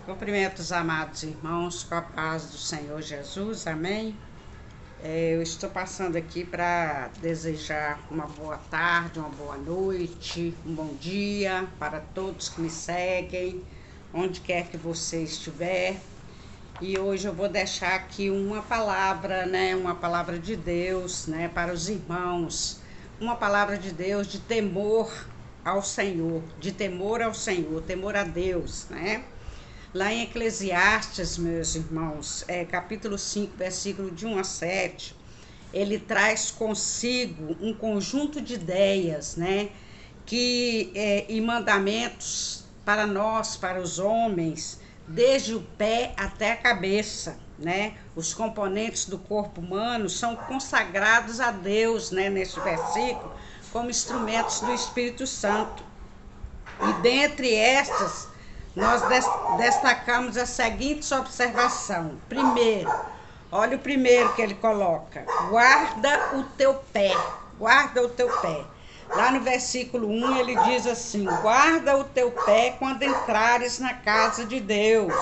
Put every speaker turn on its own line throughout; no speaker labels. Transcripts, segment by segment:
Cumprimento os amados irmãos com a paz do Senhor Jesus, amém? Eu estou passando aqui para desejar uma boa tarde, uma boa noite, um bom dia para todos que me seguem, onde quer que você estiver. E hoje eu vou deixar aqui uma palavra, uma palavra de Deus, para os irmãos. Uma palavra de Deus de temor ao Senhor, temor a Deus, Lá em Eclesiastes, meus irmãos, capítulo 5, versículo de 1 a 7, ele traz consigo um conjunto de ideias, e mandamentos para nós, para os homens, desde o pé até a cabeça, Os componentes do corpo humano são consagrados a Deus, neste versículo, como instrumentos do Espírito Santo. E dentre estas, nós destacamos a seguinte observação. Primeiro, olha o primeiro que ele coloca: guarda o teu pé, guarda o teu pé. Lá no versículo 1 ele diz assim: guarda o teu pé quando entrares na casa de Deus,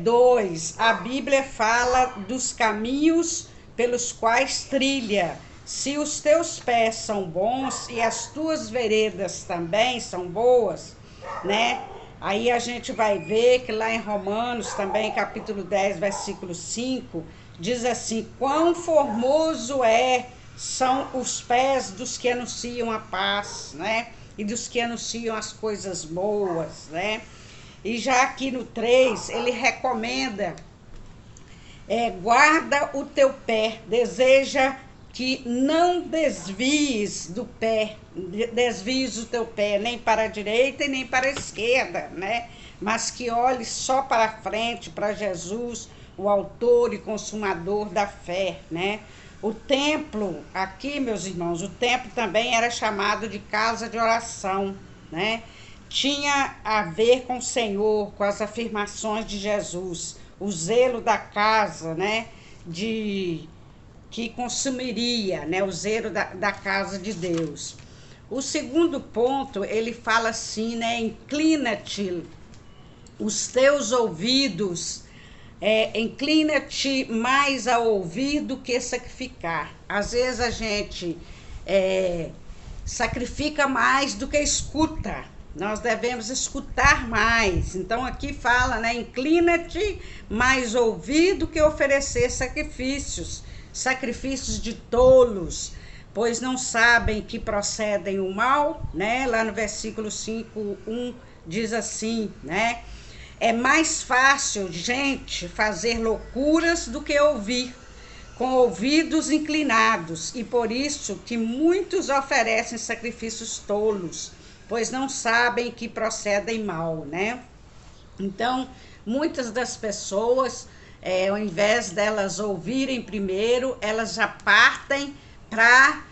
2, a Bíblia fala dos caminhos pelos quais trilha. Se os teus pés são bons e as tuas veredas também são boas, Aí a gente vai ver que lá em Romanos também, capítulo 10, versículo 5, diz assim: quão formoso são os pés dos que anunciam a paz, E dos que anunciam as coisas boas, E já aqui no 3, ele recomenda, guarda o teu pé, deseja que não desvies o teu pé, nem para a direita e nem para a esquerda, Mas que olhe só para frente, para Jesus, o autor e consumador da fé, O templo, aqui, meus irmãos, o templo também era chamado de casa de oração, Tinha a ver com o Senhor, com as afirmações de Jesus, o zelo da casa, que consumiria, o zelo da casa de Deus. O segundo ponto, ele fala assim, inclina-te os teus ouvidos, inclina-te mais a ouvir do que sacrificar. Às vezes a gente sacrifica mais do que escuta. Nós devemos escutar mais. Então aqui fala, inclina-te mais a ouvir do que oferecer sacrifícios de tolos, pois não sabem que procedem o mal, Lá no versículo 5:1 diz assim, É mais fácil, gente, fazer loucuras do que ouvir, com ouvidos inclinados, e por isso que muitos oferecem sacrifícios tolos, pois não sabem que procedem mal, Então, muitas das pessoas, ao invés delas ouvirem primeiro, elas já partem para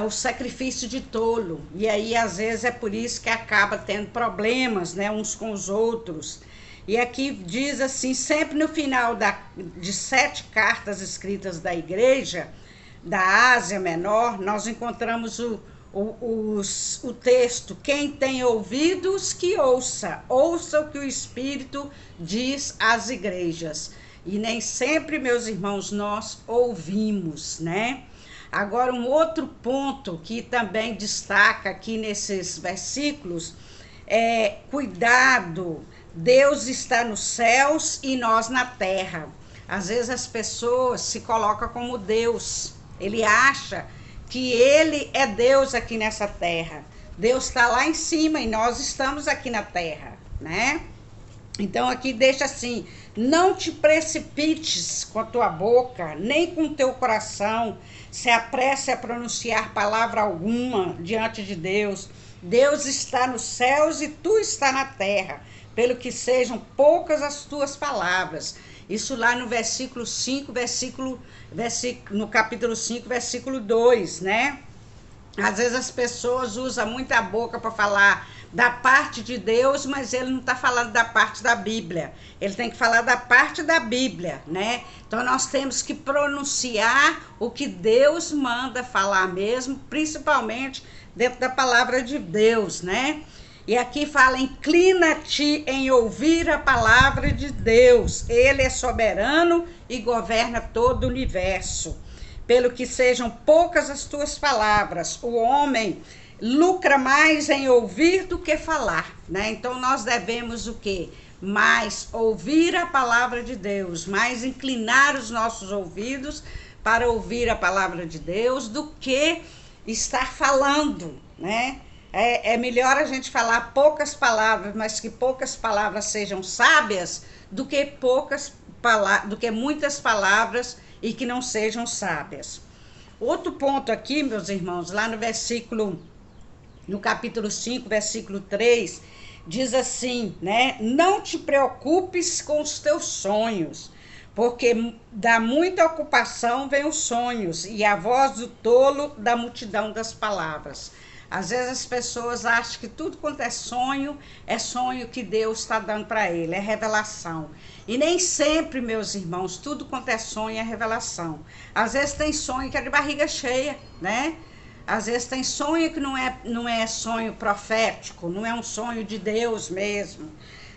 o sacrifício de tolo. E aí, às vezes, é por isso que acaba tendo problemas, uns com os outros. E aqui diz assim, sempre no final de 7 cartas escritas da igreja da Ásia Menor, nós encontramos o texto: quem tem ouvidos que ouça o que o Espírito diz às igrejas. E nem sempre, meus irmãos, nós ouvimos, Agora, um outro ponto que também destaca aqui nesses versículos é: cuidado, Deus está nos céus e nós na terra. Às vezes as pessoas se colocam como Deus. Ele acha que ele é Deus aqui nessa terra. Deus está lá em cima e nós estamos aqui na terra, Então aqui deixa assim: não te precipites com a tua boca, nem com o teu coração, se apresse a pronunciar palavra alguma diante de Deus. Deus está nos céus e tu está na terra, pelo que sejam poucas as tuas palavras. Isso lá no versículo 5, no capítulo 5, versículo 2, Às vezes as pessoas usam muito a boca para falar da parte de Deus, mas ele não está falando da parte da Bíblia. Ele tem que falar da parte da Bíblia, Então nós temos que pronunciar o que Deus manda falar mesmo, principalmente dentro da palavra de Deus, E aqui fala: inclina-te em ouvir a palavra de Deus. Ele é soberano e governa todo o universo. Pelo que sejam poucas as tuas palavras, o homem lucra mais em ouvir do que falar, né? Então nós devemos o quê? Mais ouvir a palavra de Deus, mais inclinar os nossos ouvidos para ouvir a palavra de Deus do que estar falando, né? É melhor a gente falar poucas palavras, mas que poucas palavras sejam sábias, do que muitas palavras e que não sejam sábias. Outro ponto aqui, meus irmãos, lá no capítulo 5, versículo 3, diz assim, né? Não te preocupes com os teus sonhos, porque da muita ocupação vem os sonhos, e a voz do tolo da multidão das palavras. Às vezes as pessoas acham que tudo quanto é sonho que Deus está dando para ele, é revelação. E nem sempre, meus irmãos, tudo quanto é sonho é revelação. Às vezes tem sonho que é de barriga cheia, né? Às vezes tem sonho que não é sonho profético, não é um sonho de Deus mesmo.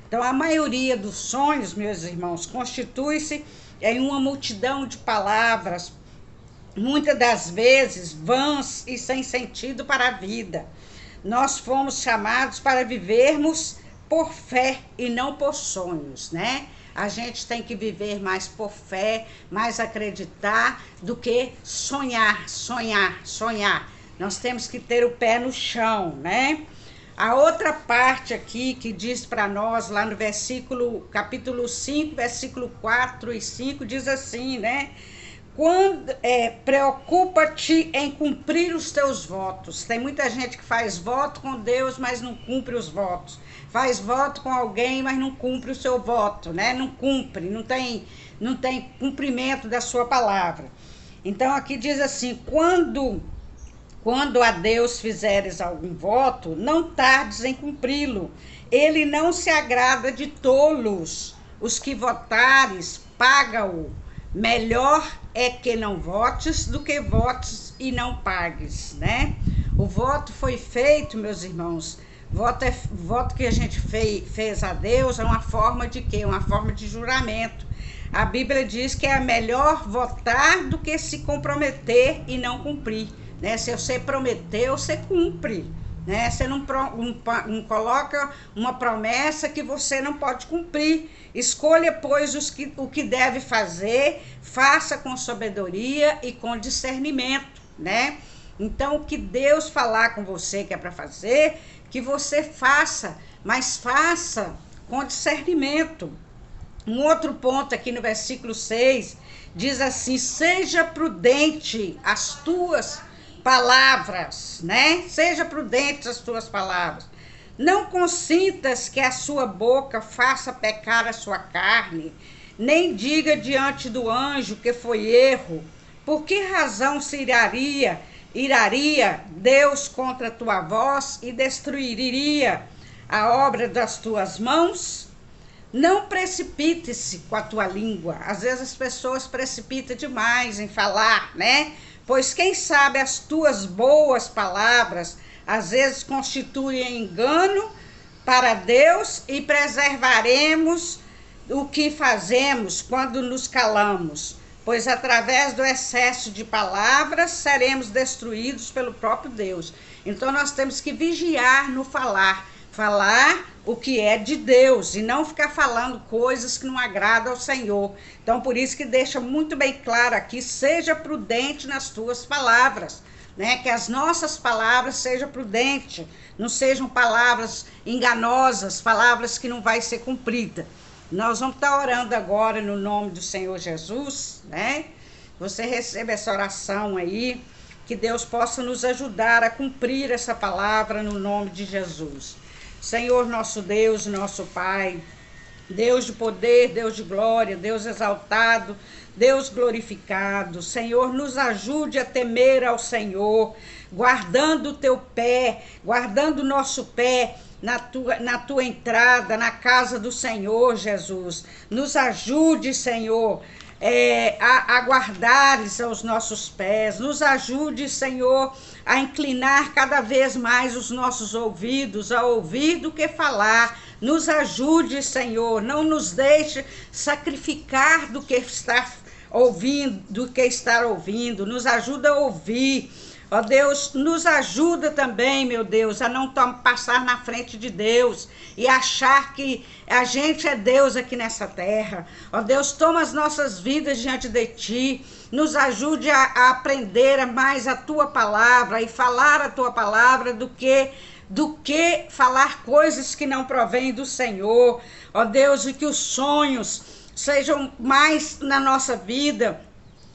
Então a maioria dos sonhos, meus irmãos, constitui-se em uma multidão de palavras, muitas das vezes vãs e sem sentido para a vida. Nós fomos chamados para vivermos por fé e não por sonhos, né? A gente tem que viver mais por fé, mais acreditar do que sonhar. Nós temos que ter o pé no chão, né? A outra parte aqui que diz para nós, lá no capítulo 5, versículo 4 e 5, diz assim, né? Preocupa-te em cumprir os teus votos. Tem muita gente que faz voto com Deus, mas não cumpre os votos. Faz voto com alguém, mas não cumpre o seu voto, né? Não cumpre, não tem cumprimento da sua palavra. Então aqui diz assim: quando a Deus fizeres algum voto, não tardes em cumpri-lo. Ele não se agrada de tolos. Os que votares, paga-o. Melhor é que não votes do que votes e não pagues, né? O voto foi feito, meus irmãos. Voto que a gente fez a Deus é uma forma de quê? Uma forma de juramento. A Bíblia diz que é melhor votar do que se comprometer e não cumprir, né? Se você prometeu, você cumpre, né? Você não coloca uma promessa que você não pode cumprir. Escolha, pois, o que deve fazer, faça com sabedoria e com discernimento, né? Então, o que Deus falar com você que é para fazer, que você faça, mas faça com discernimento. Um outro ponto aqui no versículo 6, diz assim: seja prudente as tuas palavras, né? Seja prudente as tuas palavras. Não consintas que a sua boca faça pecar a sua carne, nem diga diante do anjo que foi erro. Por que razão se iraria Deus contra a tua voz e destruiria a obra das tuas mãos? Não precipite-se com a tua língua. Às vezes as pessoas precipitam demais em falar, né? Pois quem sabe as tuas boas palavras às vezes constituem engano para Deus, e preservaremos o que fazemos quando nos calamos, pois através do excesso de palavras seremos destruídos pelo próprio Deus. Então nós temos que vigiar no falar o que é de Deus e não ficar falando coisas que não agradam ao Senhor. Então por isso que deixa muito bem claro aqui: seja prudente nas tuas palavras, né? Que as nossas palavras sejam prudentes, não sejam palavras enganosas, palavras que não vai ser cumprida. Nós vamos estar orando agora no nome do Senhor Jesus, né? Você receba essa oração aí, que Deus possa nos ajudar a cumprir essa palavra no nome de Jesus. Senhor, nosso Deus, nosso Pai, Deus de poder, Deus de glória, Deus exaltado, Deus glorificado. Senhor, nos ajude a temer ao Senhor, guardando o teu pé, guardando o nosso pé na tua entrada, na casa do Senhor, Jesus. Nos ajude, Senhor, a guardares os nossos pés. Nos ajude, Senhor, a inclinar cada vez mais os nossos ouvidos, a ouvir do que falar. Nos ajude, Senhor, não nos deixe sacrificar do que estar ouvindo, nos ajuda a ouvir. Ó Deus, nos ajuda também, meu Deus, a não passar na frente de Deus e achar que a gente é Deus aqui nessa terra. Ó Deus, toma as nossas vidas diante de Ti, nos ajude a aprender mais a Tua palavra e falar a Tua palavra do que falar coisas que não provêm do Senhor. Ó Deus, e que os sonhos sejam mais na nossa vida,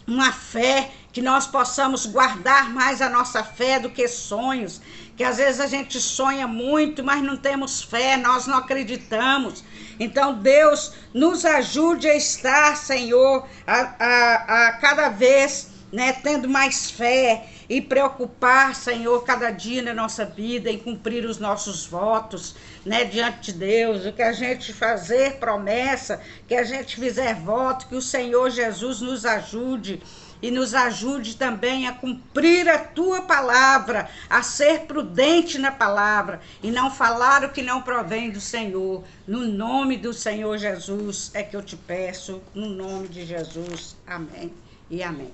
uma fé, que nós possamos guardar mais a nossa fé do que sonhos, que às vezes a gente sonha muito, mas não temos fé, nós não acreditamos. Então Deus nos ajude a estar, Senhor, a cada vez, né, tendo mais fé e preocupar, Senhor, cada dia na nossa vida em cumprir os nossos votos, né, diante de Deus, o que a gente fazer promessa, que a gente fizer voto, que o Senhor Jesus nos ajude e nos ajude também a cumprir a Tua palavra, a ser prudente na palavra e não falar o que não provém do Senhor. No nome do Senhor Jesus é que eu te peço, no nome de Jesus. Amém e amém.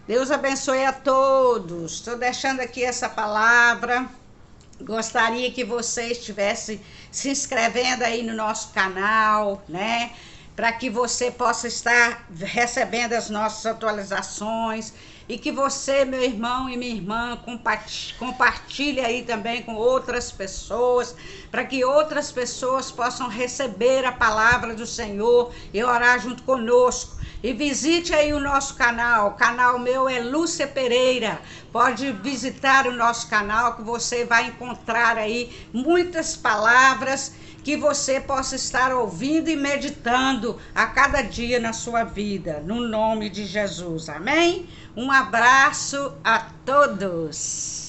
Deus abençoe a todos. Estou deixando aqui essa palavra. Gostaria que você estivesse se inscrevendo aí no nosso canal, né? Para que você possa estar recebendo as nossas atualizações e que você, meu irmão e minha irmã, compartilhe aí também com outras pessoas, para que outras pessoas possam receber a palavra do Senhor e orar junto conosco. E visite aí o nosso canal. O canal meu é Lúcia Pereira. Pode visitar o nosso canal que você vai encontrar aí muitas palavras que você possa estar ouvindo e meditando a cada dia na sua vida, no nome de Jesus. Amém? Um abraço a todos.